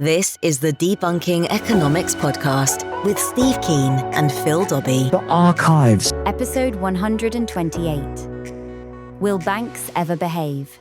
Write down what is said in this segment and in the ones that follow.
This is the Debunking Economics Podcast with Steve Keen and Phil Dobbie. The Archives. Episode 128. Will banks ever behave?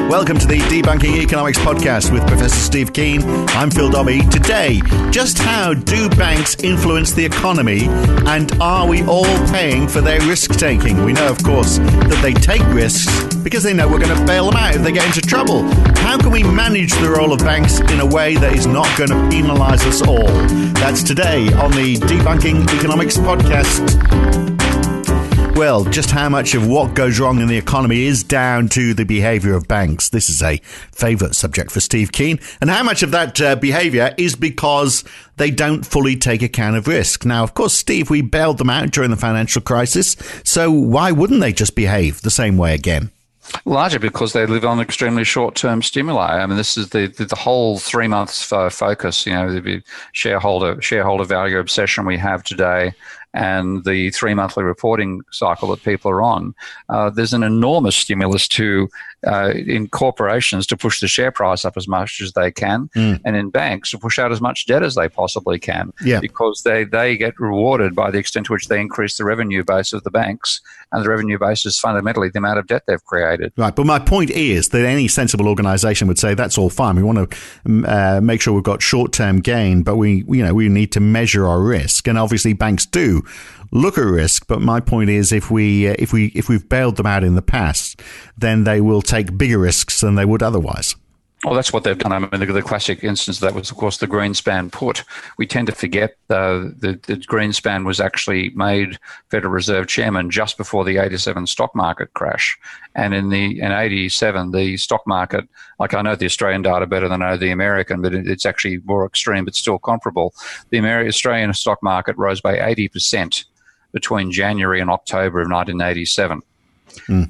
Welcome to the Debunking Economics Podcast with Professor Steve Keen. I'm Phil Dobbie. Today, just how do banks influence the economy, and are we all paying for their risk-taking? We know, of course, that they take risks because they know we're going to bail them out if they get into trouble. How can we manage the role of banks in a way that is not going to penalise us all? That's today on the Debunking Economics Podcast. Well, just how much of what goes wrong in the economy is down to the behaviour of banks? This is a favourite subject for Steve Keen. And how much of that behaviour is because they don't fully take account of risk? Now, of course, Steve, we bailed them out during the financial crisis. So why wouldn't they just behave the same way again? Largely because they live on extremely short-term stimuli. I mean, this is the whole 3 months focus, the shareholder value obsession we have today, and the 3 monthly reporting cycle that people are on. There's an enormous stimulus in corporations to push the share price up as much as they can, and in banks to push out as much debt as they possibly can, because they get rewarded by the extent to which they increase the revenue base of the banks, and the revenue base is fundamentally the amount of debt they've created. Right, but my point is that any sensible organisation would say that's all fine. We want to make sure we've got short-term gain, but we need to measure our risk, and obviously banks do look at risk. But my point is, if we've bailed them out in the past, then they will take bigger risks than they would otherwise. Well, that's what they've done. I mean, the classic instance of that was, of course, the Greenspan put. We tend to forget that Greenspan was actually made Federal Reserve Chairman just before the 87 stock market crash. And in 87, the stock market, like, I know the Australian data better than I know the American, but it's actually more extreme, but still comparable. The Australian stock market rose by 80% between January and October of 1987.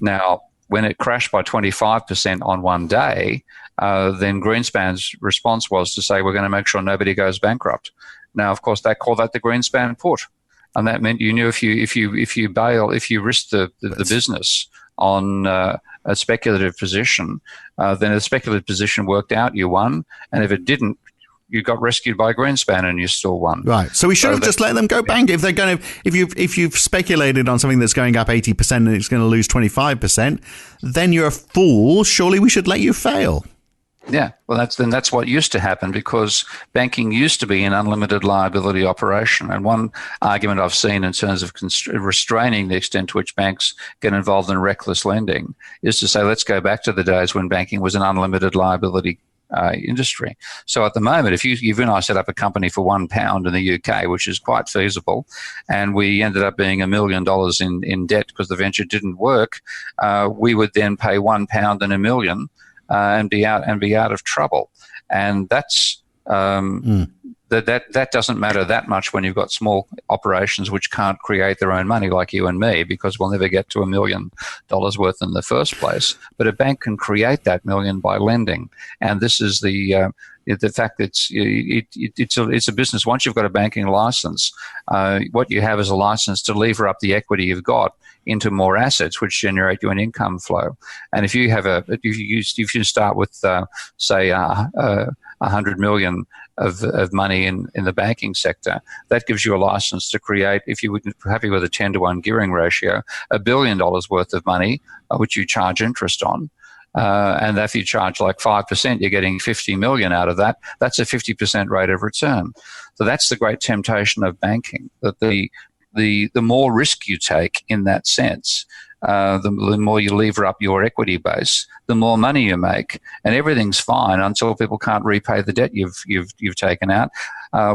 Now, when it crashed by 25% on one day, then Greenspan's response was to say, we're going to make sure nobody goes bankrupt. Now, of course, they call that the Greenspan put, and that meant you knew if you risked the business on a speculative position, then a speculative position worked out, you won, and if it didn't, you got rescued by Greenspan and you still won. Right. So we should have just let them go bank. If they're going to, if you've speculated on something that's going up 80% and it's going to lose 25%, then you're a fool. Surely we should let you fail. Yeah, well, that's what used to happen, because banking used to be an unlimited liability operation. And one argument I've seen in terms of restraining the extent to which banks get involved in reckless lending is to say, let's go back to the days when banking was an unlimited liability industry. So at the moment, if you and I set up a company for £1 in the UK, which is quite feasible, and we ended up being $1 million in debt because the venture didn't work, we would then pay £1 and $1 million and be out of trouble. And that's that doesn't matter that much when you've got small operations which can't create their own money, like you and me, because we'll never get to $1 million worth in the first place. But a bank can create that million by lending, and this is the fact that it's a business. Once you've got a banking license, what you have is a license to lever up the equity you've got into more assets, which generate you an income flow. And if you start with say 100 million of money in the banking sector, that gives you a license to create, if you would be happy with a 10-to-1 gearing ratio, $1 billion worth of money, which you charge interest on. And if you charge like 5%, you're getting 50 million out of that. That's a 50% rate of return. So that's the great temptation of banking, that the more risk you take in that sense, the more you lever up your equity base, the more money you make, and everything's fine until people can't repay the debt you've taken out,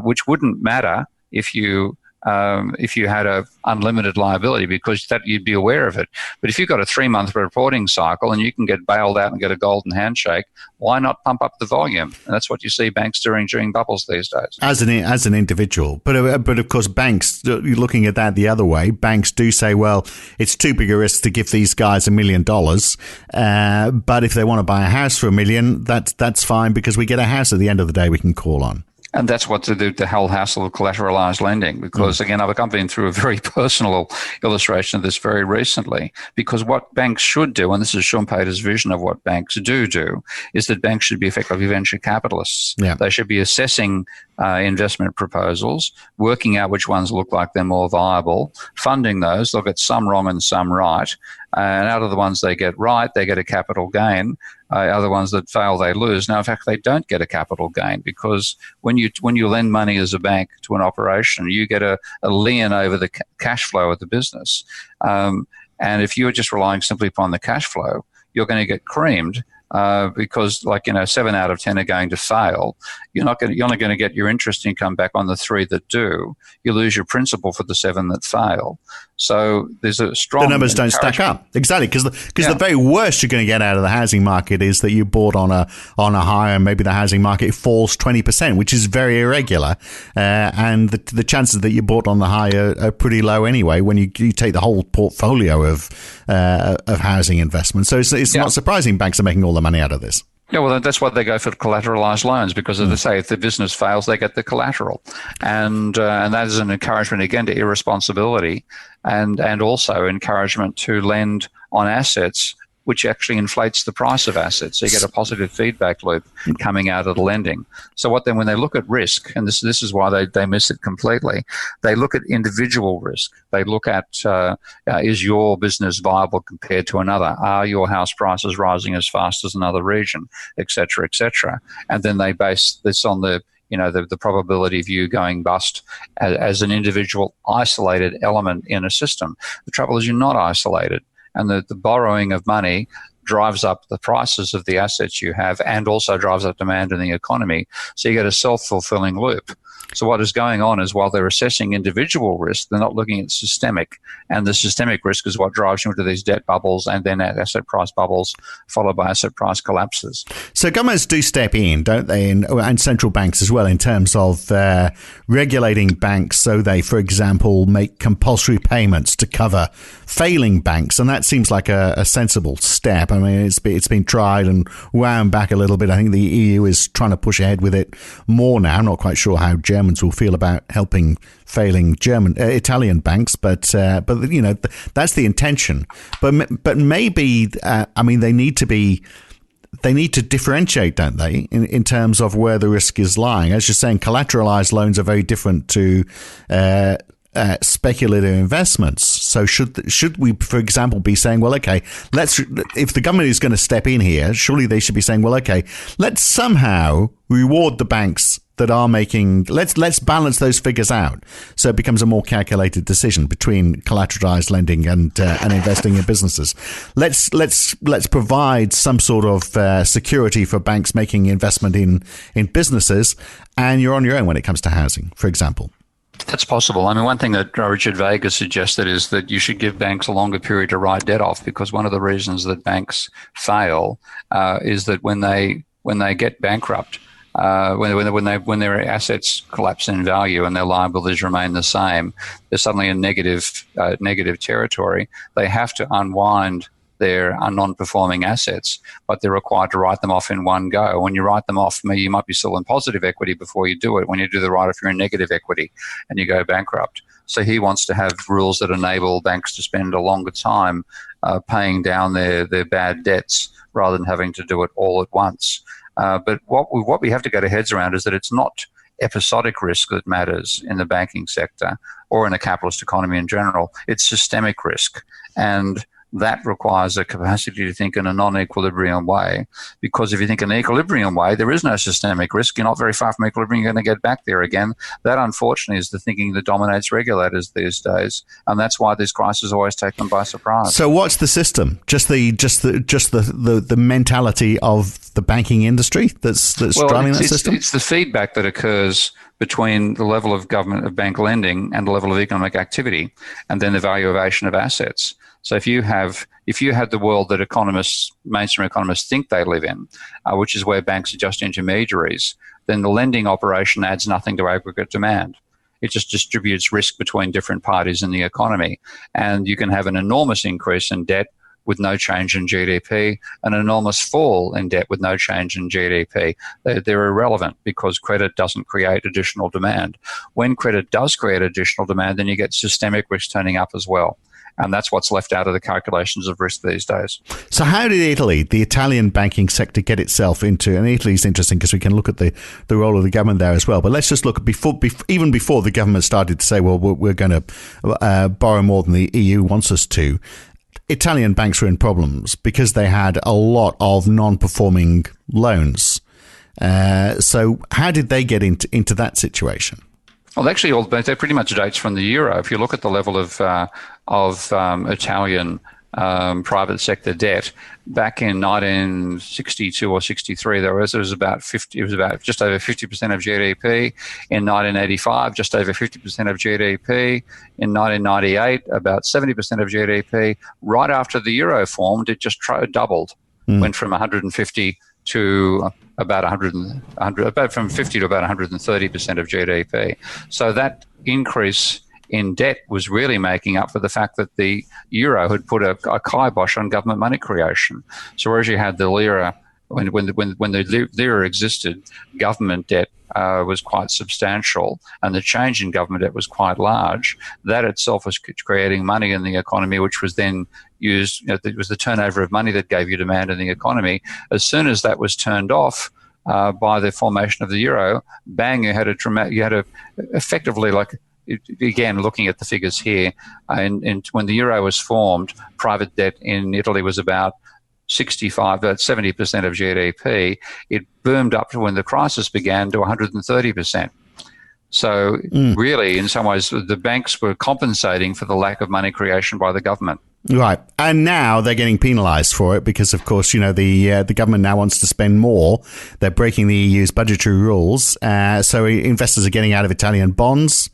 which wouldn't matter if you had a unlimited liability, because that you'd be aware of it. But if you've got a 3-month reporting cycle and you can get bailed out and get a golden handshake, why not pump up the volume? And that's what you see banks doing during bubbles these days. As an individual, but of course banks, looking at that the other way, banks do say, well, it's too big a risk to give these guys $1 million, but if they want to buy a house for $1 million, that's fine, because we get a house at the end of the day we can call on. And that's what the whole hassle of collateralized lending, because again, I've been through a very personal illustration of this very recently, because what banks should do, and this is Schumpeter's vision of what banks do, is that banks should be effectively venture capitalists. Yeah. They should be assessing investment proposals, working out which ones look like they're more viable, funding those. They'll get some wrong and some right. And out of the ones they get right, they get a capital gain. Other ones that fail, they lose. Now, in fact, they don't get a capital gain, because when you lend money as a bank to an operation, you get a lien over the cash flow of the business. And if you're just relying simply upon the cash flow, you're going to get creamed. Because 7 out of 10 are going to fail. You're only going to get your interest income back on the 3 that do. You lose your principal for the 7 that fail. So there's a strong... The numbers don't stack up. Exactly, because the very worst you're going to get out of the housing market is that you bought on a high, and maybe the housing market falls 20%, which is very irregular. And the chances that you bought on the high are pretty low anyway when you take the whole portfolio of housing investment. So it's not surprising banks are making all the money out of this. Yeah, well, that's why they go for collateralized loans, because, as they say, if the business fails, they get the collateral. And that is an encouragement, again, to irresponsibility, and also encouragement to lend on assets, which actually inflates the price of assets. So you get a positive feedback loop coming out of the lending. So when they look at risk, and this is why they miss it completely, they look at individual risk. They look at, is your business viable compared to another? Are your house prices rising as fast as another region, et cetera, et cetera? And then they base this on the probability of you going bust as an individual isolated element in a system. The trouble is you're not isolated. And the borrowing of money drives up the prices of the assets you have, and also drives up demand in the economy. So you get a self-fulfilling loop. So what is going on is, while they're assessing individual risk, they're not looking at systemic. And the systemic risk is what drives you into these debt bubbles, and then asset price bubbles, followed by asset price collapses. So governments do step in, don't they? And central banks as well, in terms of regulating banks. So they, for example, make compulsory payments to cover failing banks. And that seems like a sensible step. I mean, it's been tried and wound back a little bit. I think the EU is trying to push ahead with it more now. I'm not quite sure how Germans will feel about helping failing Italian banks, but that's the intention. But maybe they need to differentiate, don't they, in terms of where the risk is lying. As you're saying, collateralized loans are very different to speculative investments. So should we, for example, be saying, well, okay, if the government is going to step in here, surely they should be saying, well, okay, let's somehow reward the banks that are making, let's balance those figures out, so it becomes a more calculated decision between collateralized lending and investing in businesses. Let's provide some sort of security for banks making investment in businesses, and you're on your own when it comes to housing, for example. That's possible. I mean, one thing that Richard Vega suggested is that you should give banks a longer period to write debt off, because one of the reasons that banks fail is that when they get bankrupt, when their assets collapse in value and their liabilities remain the same, there's suddenly a negative territory. They have to unwind their non-performing assets, but they're required to write them off in one go. When you write them off, you might be still in positive equity before you do it. When you do the write-off, you're in negative equity and you go bankrupt. So he wants to have rules that enable banks to spend a longer time paying down their bad debts rather than having to do it all at once. But what we have to get our heads around is that it's not episodic risk that matters in the banking sector or in a capitalist economy in general. It's systemic risk. And that requires a capacity to think in a non-equilibrium way, because if you think in an equilibrium way, there is no systemic risk. You're not very far from equilibrium. You're going to get back there again. That, unfortunately, is the thinking that dominates regulators these days, and that's why these crises always take them by surprise. So, what's the system? Just the mentality of the banking industry that's driving that system? It's the feedback that occurs between the level of government of bank lending and the level of economic activity, and then the valuation of assets. So if you had the world that mainstream economists think they live in, which is where banks are just intermediaries, then the lending operation adds nothing to aggregate demand. It just distributes risk between different parties in the economy. And you can have an enormous increase in debt with no change in GDP, an enormous fall in debt with no change in GDP. They're irrelevant because credit doesn't create additional demand. When credit does create additional demand, then you get systemic risk turning up as well. And that's what's left out of the calculations of risk these days. So how did Italy, the Italian banking sector, get itself into, and Italy's interesting because we can look at the role of the government there as well, but let's just look at even before the government started to say, well, we're going to borrow more than the EU wants us to. Italian banks were in problems because they had a lot of non-performing loans. So how did they get into that situation? Well, actually, they pretty much dates from the euro. If you look at the level of Italian private sector debt back in 1962 or 63, it was about just over 50% of GDP. In 1985, just over 50% of GDP. In 1998, about 70% of GDP. Right after the euro formed, it just doubled, went from 150 to about 100, about from 50 to about 130% of GDP. So that increase in debt was really making up for the fact that the euro had put a kibosh on government money creation. So whereas you had the lira, when the lira existed, government debt was quite substantial, and the change in government debt was quite large. That itself was creating money in the economy, which was then used. It was the turnover of money that gave you demand in the economy. As soon as that was turned off by the formation of the euro, bang! You had effectively, like, again, looking at the figures here, and when the euro was formed, private debt in Italy was about 70% of GDP. It boomed up to, when the crisis began, to 130%. So really, in some ways, the banks were compensating for the lack of money creation by the government. Right. And now they're getting penalised for it because, of course, the government now wants to spend more. They're breaking the EU's budgetary rules. So investors are getting out of Italian bonds.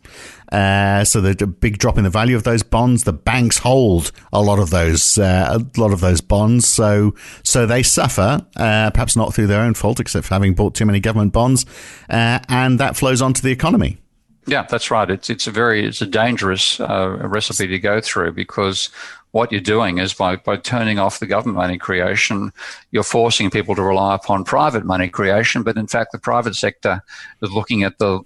So there's a big drop in the value of those bonds. The banks hold a lot of those bonds. So they suffer, perhaps not through their own fault, except for having bought too many government bonds. And that flows onto the economy. Yeah, that's right. It's a dangerous recipe to go through, because what you're doing is by turning off the government money creation, you're forcing people to rely upon private money creation. But in fact, the private sector is looking at the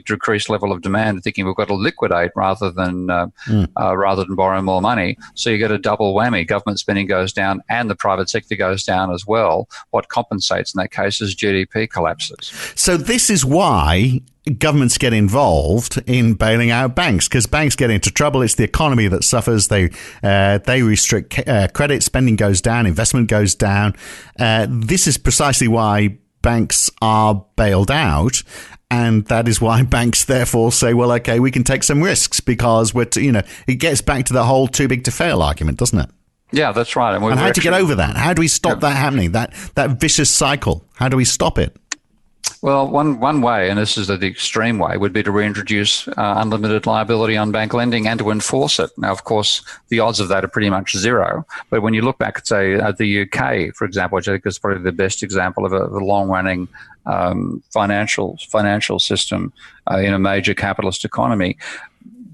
decreased level of demand and thinking we've got to liquidate rather than borrow more money. So you get a double whammy. Government spending goes down and the private sector goes down as well. What compensates in that case is GDP collapses. So this is why governments get involved in bailing out banks, because banks get into trouble. It's the economy that suffers. They restrict credit, spending goes down, investment goes down. This is precisely why banks are bailed out. And that is why banks therefore say, well, okay, we can take some risks because it gets back to the whole too big to fail argument, doesn't it? Yeah, that's right. And how to get over that? How do we stop that happening? That vicious cycle? How do we stop it? Well, one way, and this is the extreme way, would be to reintroduce unlimited liability on bank lending and to enforce it. Now, of course, the odds of that are pretty much zero. But when you look back at, say, the UK, for example, which I think is probably the best example of a long-running financial system in a major capitalist economy,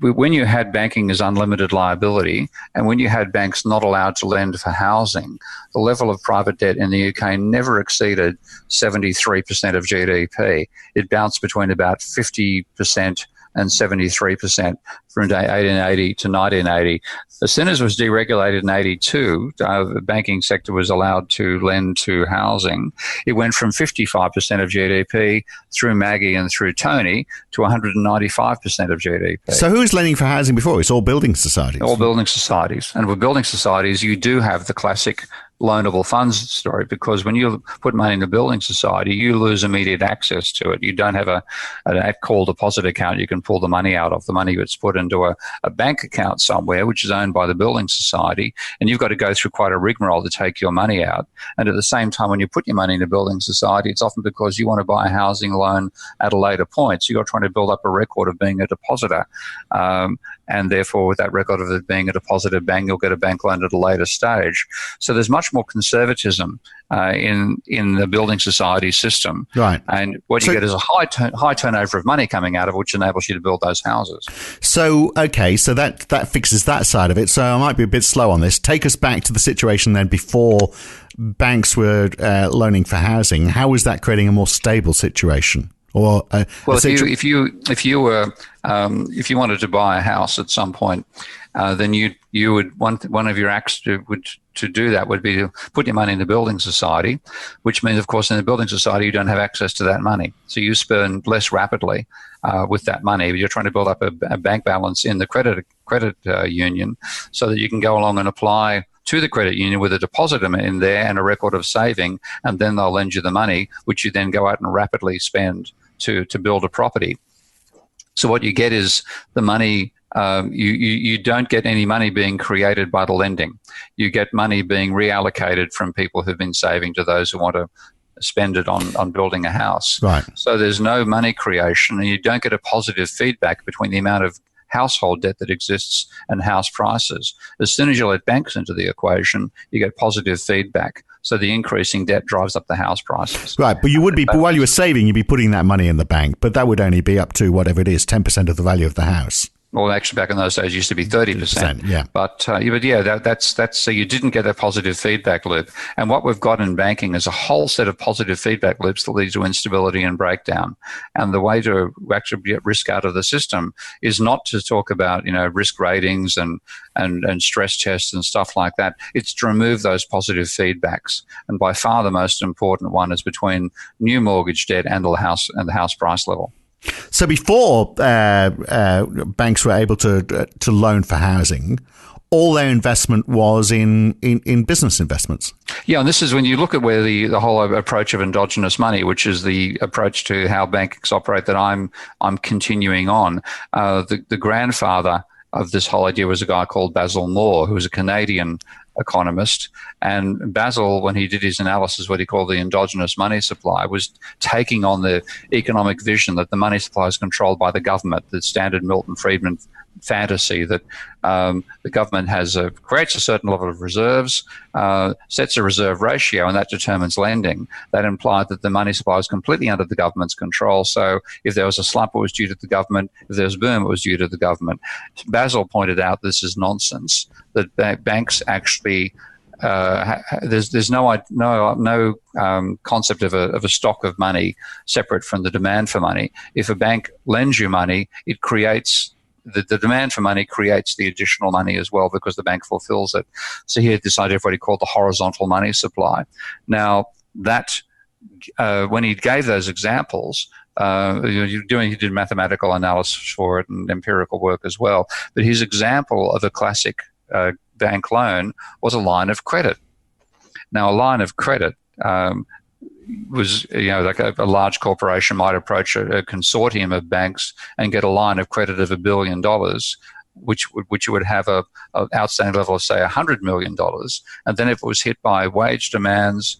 when you had banking as unlimited liability and when you had banks not allowed to lend for housing, the level of private debt in the UK never exceeded 73% of GDP. It bounced between about 50% and 73% from 1880 to 1980. As soon as it was deregulated in 82, the banking sector was allowed to lend to housing. It went from 55% of GDP through Maggie and through Tony to 195% of GDP. So who was lending for housing before? It's all building societies. All building societies. And with building societies, you do have the classic loanable funds story, because when you put money in a building society, you lose immediate access to it. You don't have an call deposit account you can pull the money out of. The money gets put into a bank account somewhere, which is owned by the building society, and you've got to go through quite a rigmarole to take your money out. And at the same time, when you put your money in a building society, it's often because you want to buy a housing loan at a later point. So you're trying to build up a record of being a depositor. And therefore, with that record of it being a deposited bank, you'll get a bank loan at a later stage. So there's much much more conservatism in the building society system. Right. And what you get is a high turnover of money coming out of it, which enables you to build those houses. So, okay, so that fixes that side of it. So I might be a bit slow on this. Take us back to the situation then before banks were loaning for housing. How was that creating a more stable situation? Or well, if you wanted to buy a house at some point, then you would one of your acts to do that would be to put your money in the building society, which means, of course, in the building society you don't have access to that money, so you spend less rapidly with that money. You're trying to build up a bank balance in the credit union, so that you can go along and apply to the credit union with a deposit in there and a record of saving, and then they'll lend you the money, which you then go out and rapidly spend to build a property. So what you get is the money. You don't get any money being created by the lending. You get money being reallocated from people who've been saving to those who want to spend it on building a house. Right. So there's no money creation, and you don't get a positive feedback between the amount of household debt that exists and house prices. As soon as you let banks into the equation, you get positive feedback. So the increasing debt drives up the house prices. Right, but you would be, while you were saving, you'd be putting that money in the bank, but that would only be up to whatever it is, 10% of the value of the house. Well, actually, back in those days, it used to be 30%. Yeah. But that's so you didn't get a positive feedback loop. And what we've got in banking is a whole set of positive feedback loops that lead to instability and breakdown. And the way to actually get risk out of the system is not to talk about, risk ratings and stress tests and stuff like that. It's to remove those positive feedbacks. And by far the most important one is between new mortgage debt and the house price level. So before banks were able to loan for housing, all their investment was in business investments. Yeah, and this is when you look at where the whole approach of endogenous money, which is the approach to how banks operate that I'm continuing on. The grandfather of this whole idea was a guy called Basil Moore, who was a Canadian economist. And Basil, when he did his analysis, what he called the endogenous money supply, was taking on the economic vision that the money supply is controlled by the government, the standard Milton Friedman fantasy that the government creates a certain level of reserves, sets a reserve ratio, and that determines lending. That implied that the money supply is completely under the government's control. So if there was a slump, it was due to the government. If there was a boom, it was due to the government. Basil pointed out this is nonsense, that banks actually there's no concept of a stock of money separate from the demand for money. If a bank lends you money, it creates the demand for money creates the additional money as well because the bank fulfills it. So he had this idea of what he called the horizontal money supply. Now that when he gave those examples, he did mathematical analysis for it and empirical work as well. But his example of a classic bank loan was a line of credit. Now, a line of credit was, like a large corporation might approach a consortium of banks and get a line of credit of $1 billion, which would have a outstanding level of, say, $100 million. And then if it was hit by wage demands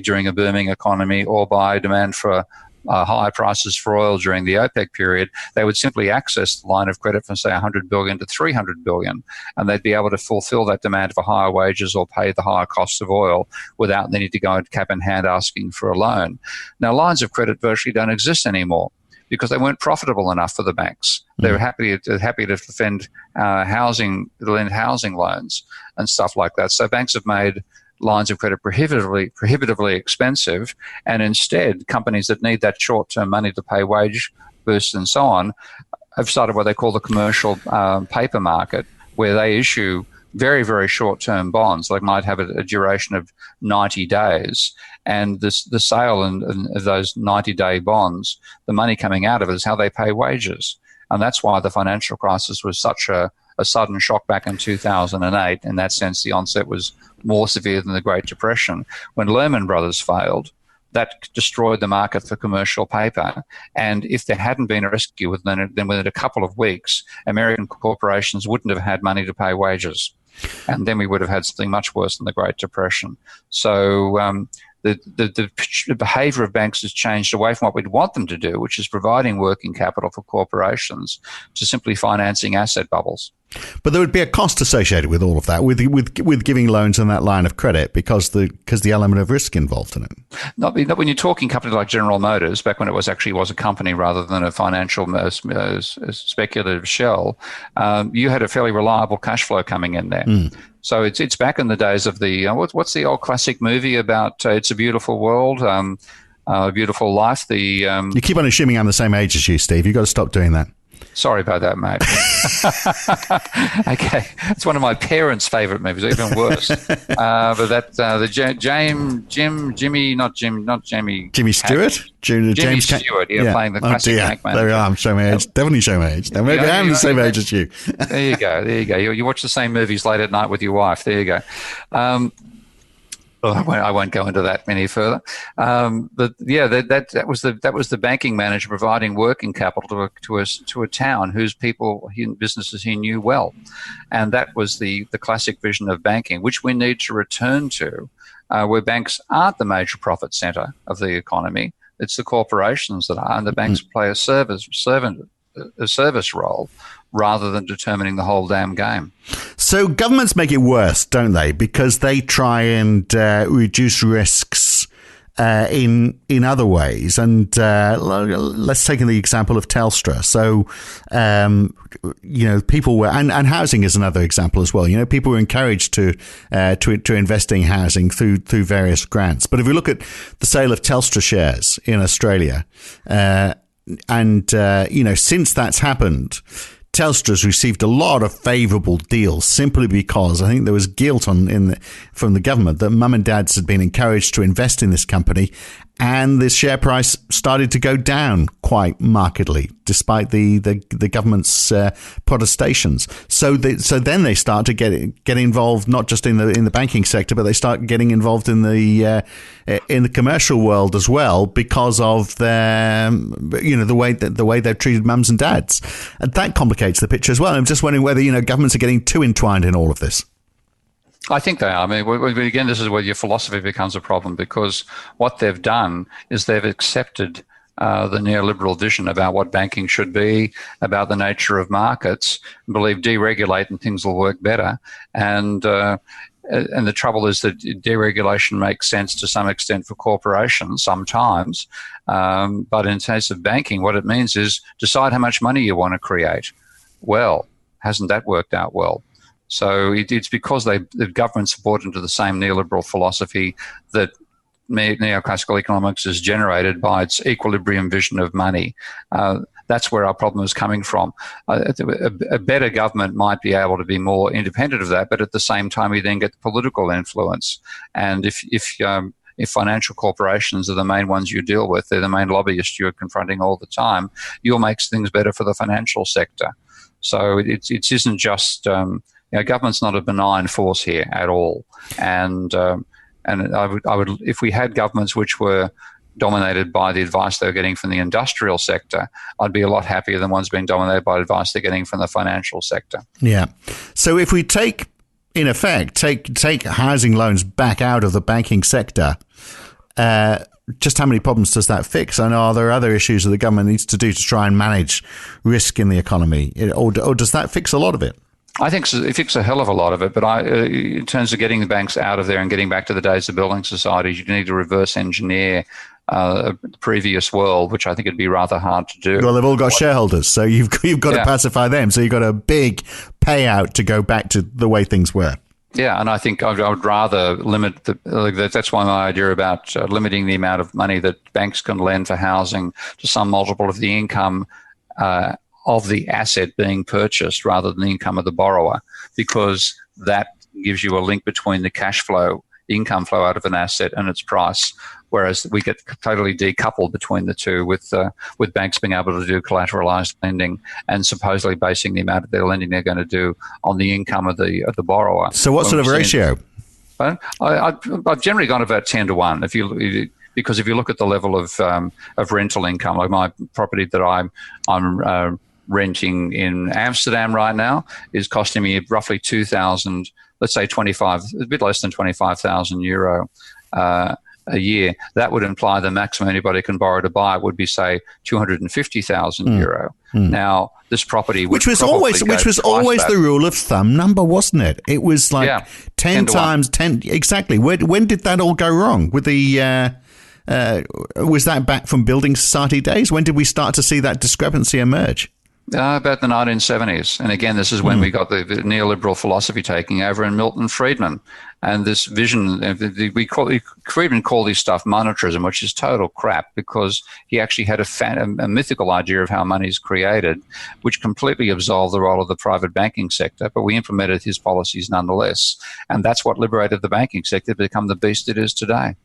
during a booming economy or by demand for high prices for oil during the OPEC period, they would simply access the line of credit from, say, $100 billion to $300 billion, and they'd be able to fulfill that demand for higher wages or pay the higher costs of oil without needing to go cap in hand asking for a loan. Now, lines of credit virtually don't exist anymore because they weren't profitable enough for the banks. They were happy to lend housing loans and stuff like that. So banks have made lines of credit prohibitively expensive, and instead companies that need that short-term money to pay wage boosts and so on have started what they call the commercial paper market, where they issue very, very short-term bonds, like might have a duration of 90 days. And the sale of those 90-day bonds, the money coming out of it is how they pay wages. And that's why the financial crisis was such a sudden shock back in 2008. In that sense, the onset was more severe than the Great Depression. When Lehman Brothers failed, that destroyed the market for commercial paper. And if there hadn't been a rescue, then within a couple of weeks, American corporations wouldn't have had money to pay wages. And then we would have had something much worse than the Great Depression. So the behaviour of banks has changed away from what we'd want them to do, which is providing working capital for corporations, to simply financing asset bubbles. But there would be a cost associated with all of that, with giving loans on that line of credit, because the element of risk involved in it. Not when you're talking company like General Motors, back when it was a company rather than a financial speculative shell, you had a fairly reliable cash flow coming in there. So it's back in the days of the what's the old classic movie about It's a Beautiful World, A Beautiful Life. You keep on assuming I'm the same age as you, Steve. You've got to stop doing that. Sorry about that, mate. Okay, it's one of my parents' favourite movies, even worse. But that Jimmy Stewart, Jimmy Stewart, playing the classic bank manager. There we are. I'm showing my age. Definitely showing my age. Now, maybe I am the same age as you. There you go. You watch the same movies late at night with your wife. There you go. I won't go into that any further. But yeah, that was the banking manager providing working capital to a town whose people, businesses he knew well, and that was the classic vision of banking, which we need to return to, where banks aren't the major profit centre of the economy. It's the corporations that are, and the banks play a service role rather than determining the whole damn game. So governments make it worse, don't they? Because they try and reduce risks in other ways. And let's take the example of Telstra. So, people were, and housing is another example as well. People were encouraged to invest in housing through various grants. But if we look at the sale of Telstra shares in Australia, since that's happened, Telstra's received a lot of favourable deals simply because I think there was guilt from the government that mum and dads had been encouraged to invest in this company, and the share price started to go down quite markedly despite the government's protestations. So then they start to get involved not just in the banking sector, but they start getting involved in the commercial world as well because of their the way they've treated mums and dads, and that complicates the picture as well. I'm just wondering whether governments are getting too entwined in all of this. I think they are. I mean, again, this is where your philosophy becomes a problem, because what they've done is they've accepted the neoliberal vision about what banking should be, about the nature of markets, and believe deregulate and things will work better. And the trouble is that deregulation makes sense to some extent for corporations sometimes. But in case of banking, what it means is decide how much money you want to create. Well, hasn't that worked out well? So it's because the government's bought into the same neoliberal philosophy that neoclassical economics is generated by its equilibrium vision of money. That's where our problem is coming from. A better government might be able to be more independent of that, but at the same time, you then get the political influence. And if financial corporations are the main ones you deal with, they're the main lobbyists you're confronting all the time, you'll make things better for the financial sector. So it isn't just government's not a benign force here at all. And I would, if we had governments which were dominated by the advice they were getting from the industrial sector, I'd be a lot happier than ones being dominated by advice they're getting from the financial sector. Yeah. So if we take housing loans back out of the banking sector, just how many problems does that fix? And are there other issues that the government needs to do to try and manage risk in the economy? Or does that fix a lot of it? I think it fixes a hell of a lot of it, but in terms of getting the banks out of there and getting back to the days of building societies, you need to reverse engineer the previous world, which I think it'd be rather hard to do. Well, they've all got shareholders, so you've got to pacify them. So you've got a big payout to go back to the way things were. Yeah, and I think I would rather limit that's why my idea about limiting the amount of money that banks can lend for housing to some multiple of the income of the asset being purchased rather than the income of the borrower, because that gives you a link between the cash flow, the income flow out of an asset and its price, whereas we get totally decoupled between the two with banks being able to do collateralized lending and supposedly basing the amount of their lending they're going to do on the income of the borrower. So what sort of ratio? I've generally gone about 10 to 1. Because if you look at the level of rental income, like my property that I'm renting in Amsterdam right now is costing me roughly 2,000, let's say 25, a bit less than 25,000 euro a year, that would imply the maximum anybody can borrow to buy would be, say, 250,000 euro. Now, this property which was always the rule of thumb number, wasn't it? It was like 10 times 10 exactly. When did that all go wrong with the? Was that back from building society days? When did we start to see that discrepancy emerge? About the 1970s. And again, this is when we got the neoliberal philosophy taking over in Milton Friedman. And this vision, Friedman called his stuff monetarism, which is total crap, because he actually had a mythical idea of how money is created, which completely absolved the role of the private banking sector. But we implemented his policies nonetheless. And that's what liberated the banking sector to become the beast it is today.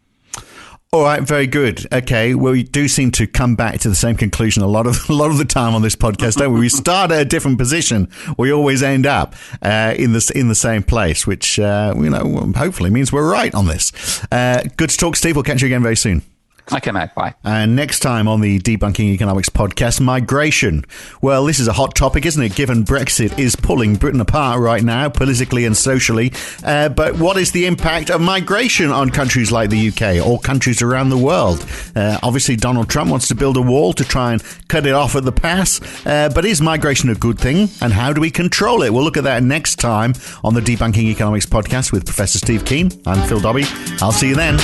All right, very good. Okay, well, we do seem to come back to the same conclusion a lot of the time on this podcast, don't we? We start at a different position. We always end up in the same place, which hopefully means we're right on this. Good to talk, Steve. We'll catch you again very soon. Okay, mate. Bye. And next time on the Debunking Economics podcast, migration. Well, this is a hot topic, isn't it? Given Brexit is pulling Britain apart right now, politically and socially. But what is the impact of migration on countries like the UK or countries around the world? Obviously, Donald Trump wants to build a wall to try and cut it off at the pass. But is migration a good thing? And how do we control it? We'll look at that next time on the Debunking Economics podcast with Professor Steve Keen. I'm Phil Dobbie. I'll see you then.